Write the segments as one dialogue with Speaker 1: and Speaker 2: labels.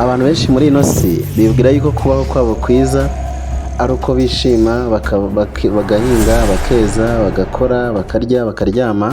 Speaker 1: Abantu benshi muri ino si bibwira yuko kubaho kwabo kwiza ari uko bishima bagahinga, bakeza, bagakora, bakarya, bakaryama,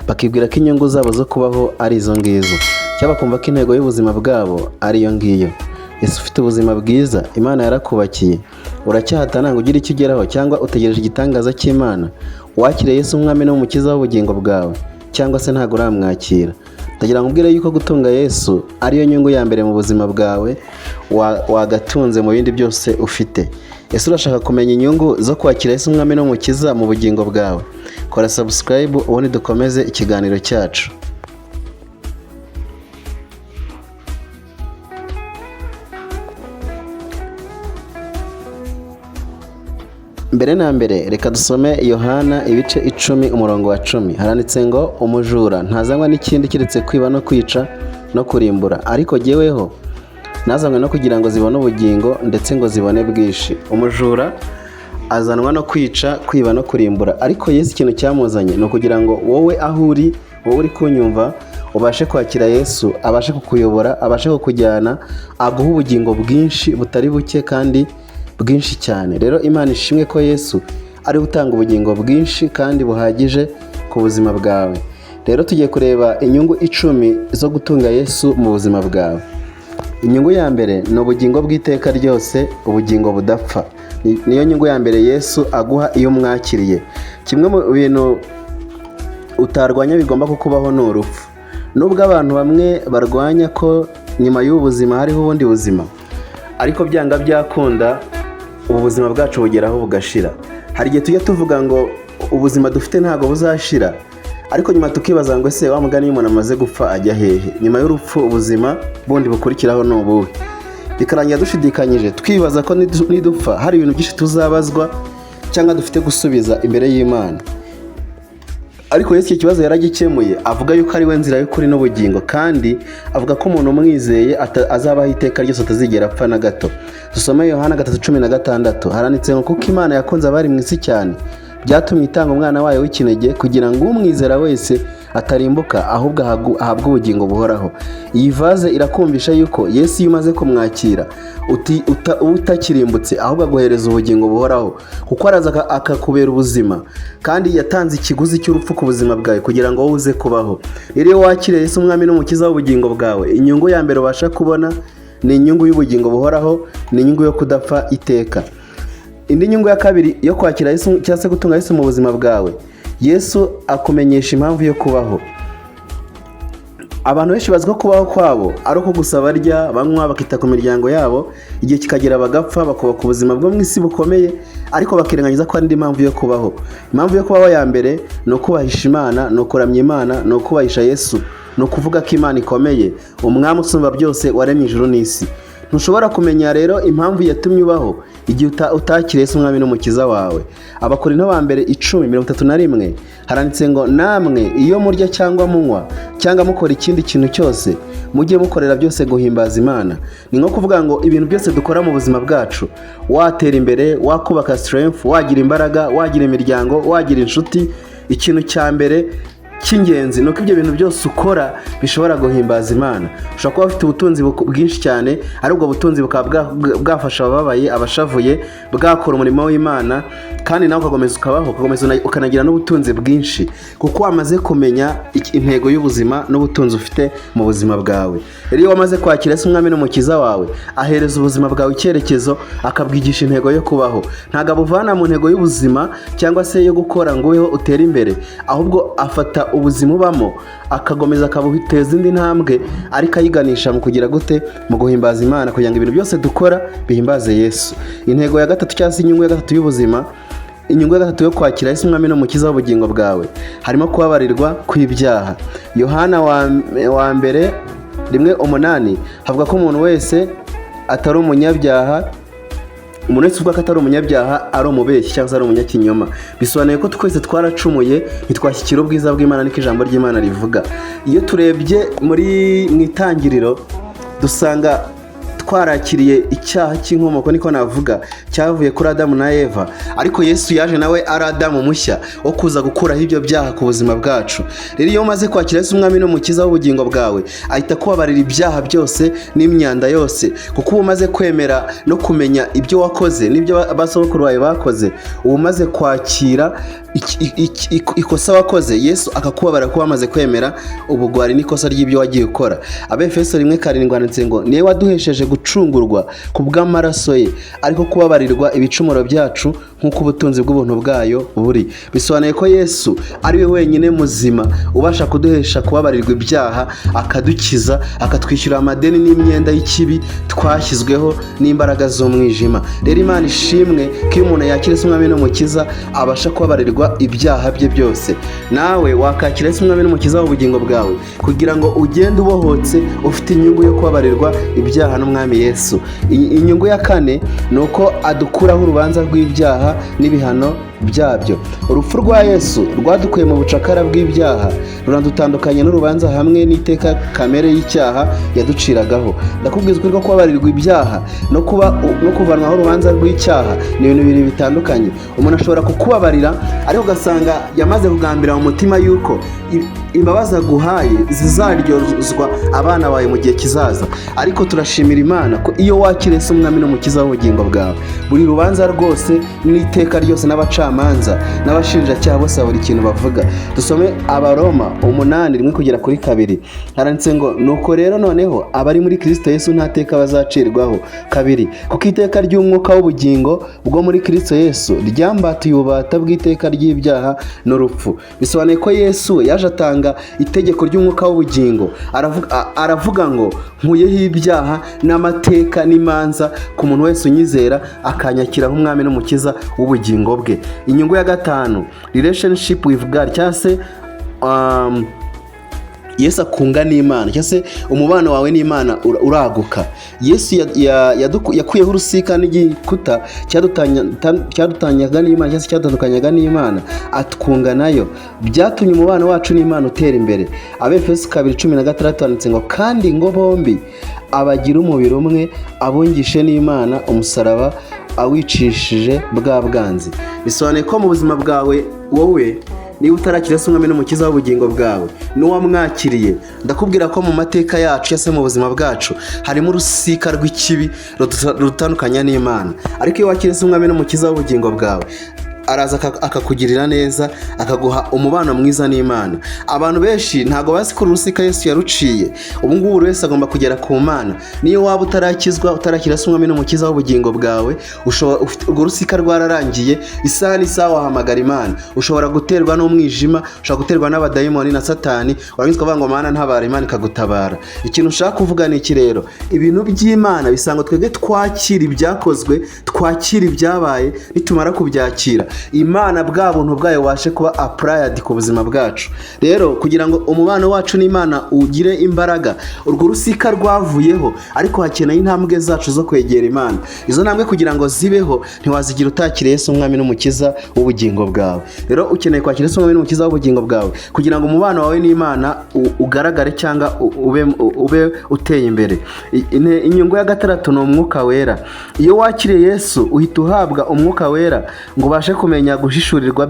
Speaker 1: bakibwira ko inyungu zabo zo kubaho ari izo ngizo, cyangwa bakumva ko intego y'ubuzima bwabo ari iyo ngiyo. Yesu ufite ubuzima bwiza, Imana yarakubakiye, uracyahatana ngo ugire icyo ugeraho cyangwa utegereje igitangaza cy'Imana? Wakiriye Yesu Umwami n'Umukiza w'ubugingo bwawe cyangwa se ntabwo uramwakira? Ndagira ngo ubwire yuko gutunga Yesu ariyo nyungu ya mbere mu buzima bwawe wagatunze mu bindi byose ufite. Yesu urashaka kumenya inyungu zo kwakira Yesu Umwami n'Umukiza mu bugingo bwawe? Kora subscribe ubundi dukomeze ikiganiro cyacu. Mbere na mbere reka dusome Yohana ibice 10 umurongo wa 10. Haranditse ngo umujura ntazanywa n'ikindi kiretse kwiba no kwica no kurimbura, ariko jyeweho nazanywe no kugira ngo zibone ubugingo ndetse ngo zibone bwinshi. Umujura azanwa no kwica, kwiba no kurimbura, ariko Yesu ikintu cyamuzanye ni ukugira ngo wowe aho uri, wowe uri kunyumva, ubashe kwakira Yesu, abashe kukuyobora, abashe kukujyana, aguha ubugingo bwinshi butari buke kandi bwinshi cyane. Rero Imana ishimwe ko Yesu ari gutanga ubugingo bwinshi kandi buhagije ku buzima bwawe. Rero tugiye kureba inyungu 10 zo gutunga Yesu mu buzima bwawe. Inyungu ya mbere ni ubugingo bw'iteka ryose, ubugingo budapfa. Niyo nyungu ya mbere Yesu aguha iyo umwakiriye. Kimwe mu bintu utarwanya bigomba kukubaho ni urupfu. Nubwo abantu bamwe barwanya ko nyuma y'ubuzima hariho ubundi buzima, ariko byanga byakunda ubuzima bwacu bugeraho bugashira. Hari igihe tujya tuvuga ngo ubuzima dufite ntago buzashira, ariko nyuma tukibaza ngo ese wa mugani y'umuntu amaze gupfa ajya hehe? Nyuma y'urupfu ubuzima bundi bukurikiraho ni ubuhe? Bikarangira dushidikanyije twibaza ko nidupfa hari ibintu byinshi tuzabazwa cyangwa dufite gusubiza imbere y'Imana. Ariko Yesu ikibazo yaragikemuye, avuga yuko ari we nzira y'ukuri n'ubugingo, kandi avuga ko umuntu umwizeye azabaho iteka ryose atazigera apfa na gato. Dusome Yohana 3:16. Haranditse ngo kuko Imana yakunze abari mu isi cyane byatumye itanga umwana wayo w'ikinege kugira ngo umwizera wese atarimbuka ahubwo ahabwe ubugingo buhoraho. Iyi vaze irakumvisha yuko Yesu iyo umaze kumwakira utakirimbutse ahubwo aguhereza ubugingo buhoraho, kuko araza akakubera ubuzima, kandi yatanze ikiguzi cy'urupfu ku buzima bwawe kugira ngo wowe uze kubaho. Rero iyo wakiriye Yesu Umwami n'Umukiza w'ubugingo bwawe, inyungu ya mbere ubasha kubona ni inyungu y'ubugingo buhoraho, ni inyungu yo kudapfa iteka. Indi nyungu ya kabiri yo kwakira Yesu cyangwa se gutunga Yesu mu buzima bwawe, Yesu akumenyesha impamvu yo kubaho. Abantu benshi bazi ko kubaho kwabo ari uko gusa barya, banywa, bakita ku miryango yabo, igihe kikagera bagapfa, bakubaka ubuzima bwo mu isi bukomeye, ariko bakirengagiza ko ari indi mpamvu yo kubaho. Impamvu yo kubaho ya mbere ni ukubahisha Imana, ni ukuramya Imana, ni ukubahisha Yesu, ni ukuvuga ko Imana ikomeye, Umwami usumba byose waremye ijuru n'isi. Ntushobora kumenya rero impamvu yatumye ubaho igihe utakiriye Yesu Umwami n'Umukiza wawe. Abakorinto ba mbere 10:31 haranditse ngo namwe iyo murya cyangwa munywa cyangwa mukora ikindi kintu cyose, mujye mukorera byose guhimbaza Imana. Ni nko kuvuga ngo ibintu byose dukora mu buzima bwacu, watera imbere, wakubaka strength, wagira imbaraga, wagira imiryango, wagira inshuti, ikintu cya mbere cy'ingenzi nuko ibyo bintu byose ukora bishobora guhimbaza Imana. Ushobora kuba ufite ubutunzi bwinshi cyane, ari ubwo butunzi bukaba bwafasha ababaye, abashavuye, bwakora umurimo w'Imana, kandi nawe ukakomeza ukabaho, ukanagira n'ubutunzi bwinshi, kuko wamaze kumenya intego y'ubuzima n'ubutunzi ufite mu buzima bwawe. Rero iyo wamaze kwakira Yesu Umwami n'Umukiza wawe, ahereza ubuzima bwawe icyerekezo, akabwigisha intego yo kubaho. Ntabwo abuvana mu ntego y'ubuzima cyangwa se yo gukora ngo ubeho utere imbere, ahubwo afata ubuzima ubamo akagomeza akabuteza indi ntambwe, ariko ayiganisha mu kugira gute? Mu guhimbaza Imana, kugira ngo ibintu byose dukora bihimbaze Yesu. Intego ya gatatu cyangwa se inyungu ya gatatu y'ubuzima, inyungu ya gatatu yo kwakira Yesu Umwami n'Umukiza w'ubugingo bwawe, harimo kubabarirwa kw'ibyaha. Yohana wa mbere 1:8 havuga ko umuntu wese atari umunyabyaha, umuntu wese uvuga ko atari umunyabyaha ari umubeshyi cyangwa se ari umunyakinyoma. Bisobanuye ko twese twaracumuye, ntitwashyikira ubwiza bw'Imana niko ijambo ry'Imana rivuga. Iyo turebye mu itangiriro dusanga twarakiriye icyaha cy'inkomoko, niko navuga, cyavuye kuri Adamu na Eva, ariko Yesu yaje nawe ari Adamu mushya wo kuza gukuraho ibyo byaha ku buzima bwacu. Rero iyo umaze kwakira Yesu umwami n'umukiza w'ubugingo bwawe, ahita kubabarira ibyaha byose n'imyanda yose, kuko uba umaze kwemera no kumenya ibyo wakoze n'ibyo abasogokuru bawe bakoze. Uba umaze kwakira ikosa wakoze, Yesu akakubabarira ko wamaze kwemera ubugwari n'ikosa ry'ibyo wagiye ukora. Abefeso 1:7 handitse ngo niwe waduhesheje gucungurwa ku bw'amaraso ye, ariko kubabarirwa ibicumuro byacu nk'uko ubutunzi bw'ubuntu bwayo buri. Bisobanuye ko Yesu ari we wenyine muzima ubasha kuduhesha kubabarirwa ibyaha, akadukiza, akatwishyura amadeni n'imyenda y'ikibi twashyizweho n'imbaraga z'umwijima. Rero Imana ishimwe ko iyo umuntu yakira Yesu umwami n'umukiza abasha kubabarirwa ibyaha bye byose. Nawe wakakira Yesu umwami n'umukiza w'ubugingo bwawe kugira ngo ugende ubohotse, ufite inyungu yo kubabarirwa ibyaha n'umwami Yesu. Inyungu ya kane ni uko adukuraho urubanza rw'ibyaha n'ibihano byabyo. Urupfu rwa Yesu rwadukuye mu bucakara bw'ibyaha, ruradutandukanye n'urubanza hamwe n'iteka kamere y'icyaha yaduciragaho. Ndakubwiza ukuri ko kubabarirwa ibyaha no kuvanwaho urubanza rw'icyaha ni ibintu bibiri bitandukanye. Umuntu ashobora kukubabarira ariko ugasanga yamaze kugambira mu mutima yuko imbabazi aguhaye zizaryozwa abana bawe mu gihe kizaza. Ariko turashimira Imana ko iyo wakira Yesu umwami n'umukiza w'ubugingo bwawe, buri rubanza rwose n'iteka ryose n'abacamanza n'abashinjacyaha bose buri kintu bavuga. Dusome Abaroma 8:1-2. Haranditse ngo nuko rero noneho abari muri Kristo Yesu nta teka bazacirwaho kabiri, kuko iteka ry'umwuka w'ubugingo bwo muri Kristo Yesu ryambatuye ububata bw'iteka ry'ibyaha n'urupfu. Bisobanuye ko Yesu yaje atanga itegeko ry'umwuka w'ubugingo. Aravuga ngo nkuyeho ibyaha n'amateka n'imanza ku muntu wese unyizera akanyakira nk'umwami n'umukiza w'ubugingo bwe. Inyungu ya gatanu, relationship with God, cyangwa se Yesu akunga n'Imana, cyangwa se umubano wawe n'Imana uraguka. Yesu yakuyeho urusika n'igikuta cyadutanyaga n'Imana, cyangwa se cyadutandukanyaga n'Imana, atwunga nayo. Byatumye umubano wacu n'Imana utera imbere. Abefeso 2:16 handitse ngo kandi ngo bombi abagira umubiri umwe, abungishe n'Imana umusaraba awicishije bwa bwanzi. Bisobanuye ko mu buzima bwawe wowe niba utarakira Yesu umwami n'umukiza w'ubugingo bwawe n'uwamwakiriye, ndakubwira ko mu mateka yacu cyangwa se mu buzima bwacu harimo urusika rw'ikibi rutandukanya n'Imana. Ariko iyo wakira Yesu umwami n'umukiza w'ubugingo bwawe, araza akakugirira neza, akaguha umubano mwiza n'Imana. Abantu benshi ntago bazi ko urusika Yesu yaruciye. Ubu ngubu buri wese agomba kugera ku Mana. Niyo waba utarakizwa, utarakira Yesu umwami n'umukiza w'ubugingo bwawe, urwo rusika rwararangiye. Isaha n'isaha wahamagara Imana. Ushobora guterwa n'umwijima, ushobora guterwa n'abadayimoni na Satani, warangiza ukavuga ngo Mana ntabara, Imana ikagutabara. Ikintu ushaka kuvuga ni iki rero? Ibintu by'Imana bisanga twebwe twakira ibyakozwe, twakira ibyabaye, nitumara kubyakira Imana bwa buntu bwayo washe kuba applied ku buzima bwacu. Rero kugira ngo umubano wacu n'Imana ugire imbaraga, urwo rusika rwavuyeho, ariko hakeneye intambwe zacu zo kwegera Imana. Izo ntambwe kugira ngo zibeho ntiwazigira utakira Yesu umwami n'umukiza w'ubugingo bwawe. Rero ukeneye kwakira Yesu umwami n'umukiza w'ubugingo bwawe kugira ngo umubano wawe n'Imana ugaragare cyangwa ube uteye imbere. Inyungu ya gatandatu ni umwuka wera. Iyo wakiriye Yesu uhita uhabwa umwuka wera ngo ubashe kumenya gushishurirwa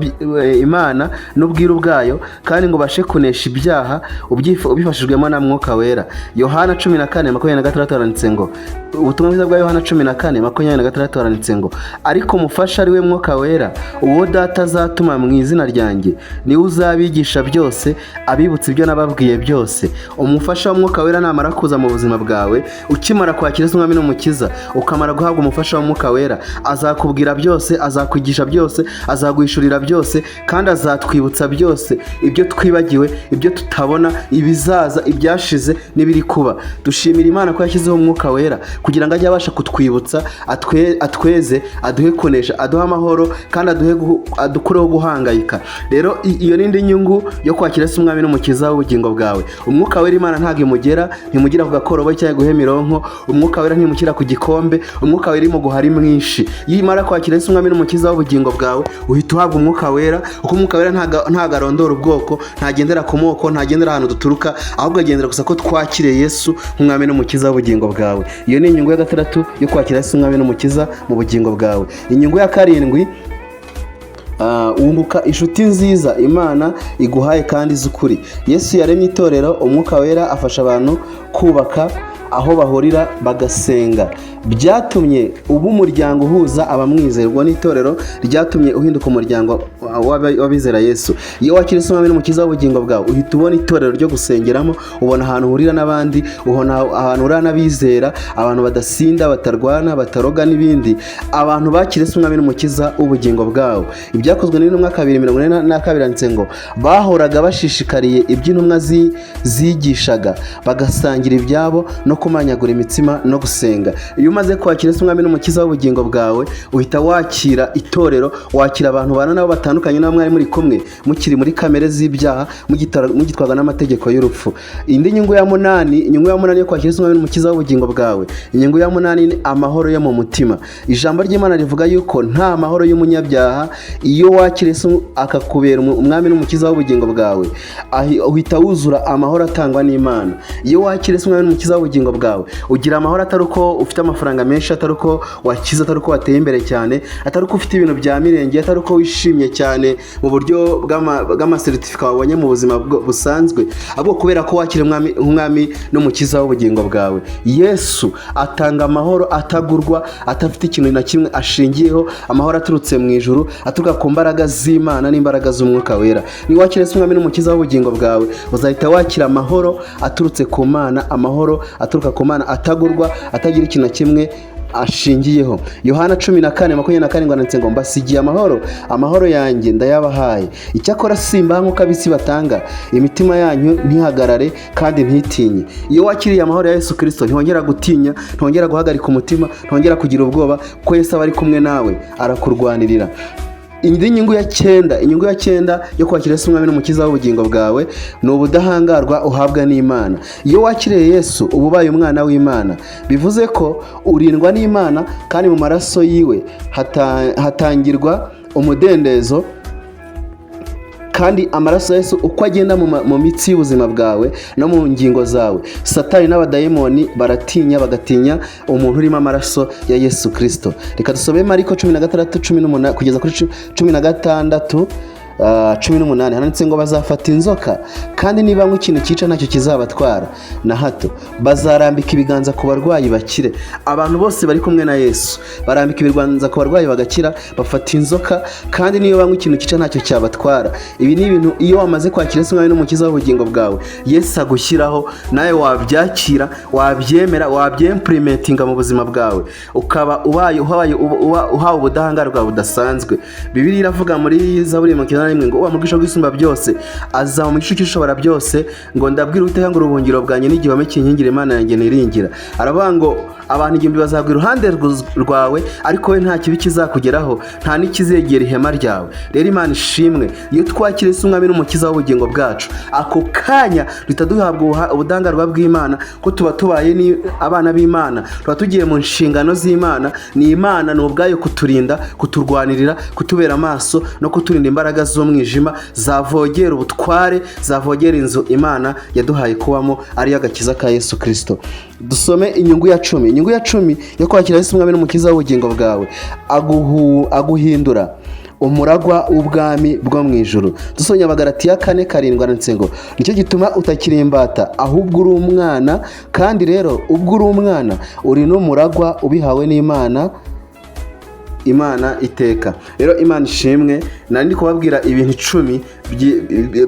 Speaker 1: Imana n'ubwiru bwayo, kandi ngo ubashe kunesha ibyaha ubifashijwemo na mwuka wera. Yohana 14:26 handitse ngo, ubutumwa bwiza bwa Yohana 14:26 handitse ngo, ariko umufasha ari we mwuka wera, uwo Data azatuma mu izina ryanjye, niwe uzabigisha byose, abibutsa ibyo nababwiye byose. Umufasha w'umwuka wera namara kuza mu buzima bwawe, ukimara kwakira Yesu umwami n'umukiza, ukamara guhabwa umufasha w'umwuka wera, azakubwira byose, azakwigisha byose, azaguhishurira byose, kandi azatwibutsa byose, ibyo twibagiwe, ibyo tutabona, ibizaza, ibyashize n'ibiri kuba. Dushimira Imana ko yashyizeho umwuka wera kugira ngo ajye abasha kutwibutsa, atweze, aduhe kunesha, aduhe amahoro, kandi adukureho guhangayika. Rero iyo nindi nyungu yo kwakira Yesu umwami n'umukiza w'ubugingo bwawe. Umwuka wera Imana ntabwo ntimugira ku gakorobo cyangwa guhe mironko. Umwuka wera ntimukira ku gikombe. Umwuka wera irimo guhari mwinshi. Iyo imara kwakira Yesu umwami n'umukiza w'ubugingo bwawe, bwawe uhita uhabwa umwuka wera, kuko umwuka wera ntago arondora ubwoko, ntagendera ku moko, ntagendera ahantu duturuka, ahubwo agendera gusa ko twakiriye Yesu nk'umwami n'umukiza w'ubugingo bwawe. Iyo ni inyungu ya gatandatu yo kwakira Yesu nk'umwami n'umukiza mu bugingo bwawe. Inyungu ya karindwi, wunguka inshuti nziza Imana iguhaye kandi z'ukuri. Yesu yaremye itorero, umwuka wera afasha abantu kubaka aho bahurira bagasenga. Byatumye uba umuryango uhuza abamwizerwa, n'itorero ryatumye uhinduka umuryango w'abizera Yesu. Iyo wakira Yesu nk'umwami n'umukiza w'ubugingo bwawe, uhita ubona itorero ryo gusengeramo, ubona ahantu uhurira n'abandi, ubona ahantu uhurira n'abizera, abantu badasinda, batarwana, bataroga n'ibindi, abantu bakira Yesu nk'umwami n'umukiza w'ubugingo bwawe. Ibyakozwe n'intumwa 2:42 handitse ngo bahoraga bashishikariye iby'intumwa zigishaga, bagasangira ibyabo no kumanyagura imitsima no gusenga. Iyo umaze kwakira Yesu nk'umwami n'umukiza w'ubugingo bwawe, uhita wakira itorero, wakira abantu bana nabo batandukanye n'abo mwari muri kumwe, mukiri muri kamere z'ibyaha, mugitwaga n'amategeko y'urupfu. Indi nyungu ya munani yo kwakira Yesu nk'umwami n'umukiza w'ubugingo bwawe, inyungu ya munani ni amahoro yo mu mutima. Ijambo ry'Imana rivuga yuko nta mahoro y'umunyabyaha. Iyo wakira Yesu akakubera umwami n'umukiza w'ubugingo bwawe, uhita wuzura amahoro atangwa n'Imana. Iyo wakira Yesu nk'umwami n'umukiza w'ubugingo bwawe, ugira amahoro atari uko ufite amafaranga menshi, atari uko wakize, atari uko wateye imbere cyane, atari uko ufite ibintu bya mirenge, atari uko wishimye cyane mu buryo bw'amasertifika wabonye mu buzima busanzwe, ahubwo kubera ko wakira umwami n'umukiza w'ubugingo bwawe. Yesu atanga amahoro atagurwa, atafite ikintu na kimwe ashingiyeho, amahoro aturutse mu ijuru, aturuka ku mbaraga z'Imana n'imbaraga z'umwuka wera. Ni wakira Yesu nk'umwami n'umukiza w'ubugingo bwawe, uzahita wakira amahoro aturutse ku Mana, amahoro aturuka ku Mana atagurwa, atagira ikintu na kimwe ashingiyeho. Yohana 14:27 handitse ngo mbasigiye amahoro yanjye ndayabahaye, icyakora simbaha nk'uko ab'isi batanga, imitima yanyu ntihagarare kandi ntitinye. Iyo wakiriye amahoro ya Yesu Kristo, ntihongera gutinya, ntihongera guhagarika umutima, ntihongera kugira ubwoba, kuko Yesu aba ari kumwe nawe, arakurwanirira. Indi nyungu ya cyenda yo kwakira Yesu nk'umwami n'umukiza w'ubugingo bwawe ni ubudahangarwa uhabwa n'Imana. Iyo wakiriye Yesu uba ubaye umwana w'Imana, bivuze ko urindwa n'Imana, kandi mu maraso yiwe hatangirwa umudendezo, kandi amaraso ya Yesu uko agenda mu mitsi y'ubuzima bwawe no mu ngingo zawe, Satani n'abadayimoni baratinya, bagatinya umuntu urimo amaraso ya Yesu Kristo. Reka dusome Mariko 16:18 kugeza kuri 16:18 handitse ngo bazafata inzoka, kandi niba nk'ikintu cyica ntacyo kizabatwara na hato, bazarambika ibiganza ku barwayi bakire. Abantu bose bari kumwe na Yesu barambika ibiganza ku barwayi bagakira, bafata inzoka, kandi niba nk'ikintu cyica ntacyo cyabatwara. Ibi ni ibintu iyo wamaze kwakira Yesu nk'umwami n'umukiza w'ubugingo bwawe, Yesu agushyiraho, nawe wabyakira, wabyemera, wabyemplementinga mu buzima bwawe, ukaba uhawe ubudahangarwa budasanzwe. Bibiliya iravuga muri Zaburi 1:8 ngo uwa mugisha w'isumba byose azaba mu gicucu cy'ushobora byose, ngo ndabwira Uwiteka ngo uruhungiro bwanjye n'igihome kinkingira, Imana yanjye niringira. Aravuga ngo abantu 1000 bazagwa iruhande rwawe, ariko we nta kibi kizakugeraho, nta n'ikizegera ihema ryawe. Rero Imana ishimwe, iyo twakira Yesu nk'umwami n'umukiza w'ubugingo bwacu, ako kanya duhita duhabwa ubudahangarwa bw'Imana, ko tuba tubaye abana b'Imana, tuba tugiye mu nshingano z'Imana. Ni Imana ni ubwayo kuturinda, kuturwanirira, kutubera amaso no kuturinda imbaraga z'umwijima zavogera ubutware, zavogera inzu Imana yaduhaye kubamo, ari agakiza ka Yesu Kristo. Dusome inyungu ya 10. Inyungu ya 10 yo kwakira Yesu nk'umwami n'umukiza w'ubugingo bwawe, aguhindura umuragwa w'ubwami bwo mu ijuru. Dusomye Abagalatiya 4:7 handitse ngo nicyo gituma utakiri imbata, ahubwo uri umwana, kandi rero ubwo uri umwana uri n'umuragwa ubihawe n'Imana iteka. Rero Imana ishimwe, nandi kubabwira ibintu 10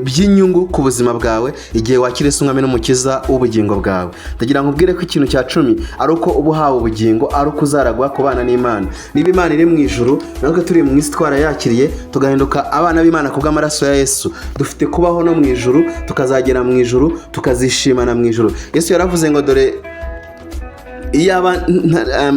Speaker 1: by'inyungu ku buzima bwawe igihe wakira Yesu nk'umwami n'umukiza w'ubugingo bwawe. Ndagira ngo ubwire ko ikintu cya 10 ari uko uba uhawe ubugingo, ari uko uzaragwa kubana n'Imana. Niba Imana iri mu ijuru, natwe turi mu isi twarayakiriye, tugahinduka abana b'Imana kubw'amaraso ya Yesu, dufite kubaho no mu ijuru, tukazagera mu ijuru, tukazishimana mu ijuru. Yesu yaravuze ngo dore iyaba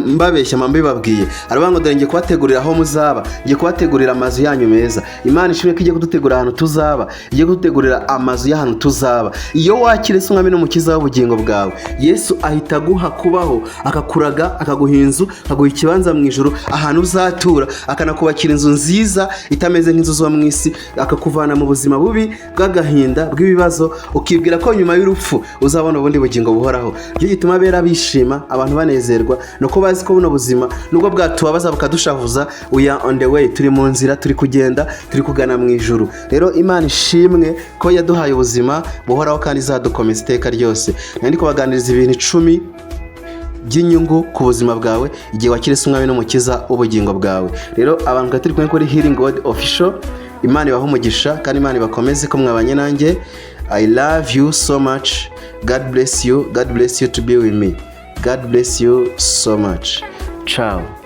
Speaker 1: mbabeshya mbibabwiye aravuga ngo dore ngiye kubategurira aho muzaba, ngiye kubategurira amazu yanyu meza. Imana ishimwe ko igiye kudutegurira ahantu tuzaba, igiye kudutegurira amazu y'ahantu tuzaba. Iyo wakira Yesu Umwami n'Umukiza w'ubugingo bwawe, Yesu ahita aguha kubaho, akakuraga, akaguha inzu, akaguha ikibanza mu ijuru ahantu uzatura, akanakubakira inzu nziza itameze nk'inzu zo mu isi, akakuvana mu buzima bubi bw'agahinda bw'ibibazo, ukibwira ko nyuma y'urupfu uzabona ubundi bugingo buhoraho. Icyo gituma abera bishima, abantu banezerwa, nuko bazi ko buno buzima nubwo bwatubabaza bukadushavuza, we are on the way, turi mu nzira, turi kugenda, turi kugana mu ijuru. Rero Imana ishimwe ko yaduhaye ubuzima buhoraho kandi izadukomeza iteka ryose. Nandi kubaganiriza ibintu 10 by'inyungu ku buzima bwawe igihe wakira Yesu Umwami n'Umukiza w'ubugingo bwawe. Rero abantu turi kumwe kuri Healing God Official, Imana ibahe umugisha kandi Imana ibakomeze ko mwabanye nanjye. I love you so much. God bless you. God bless you to be with me. God bless you so much. Ciao.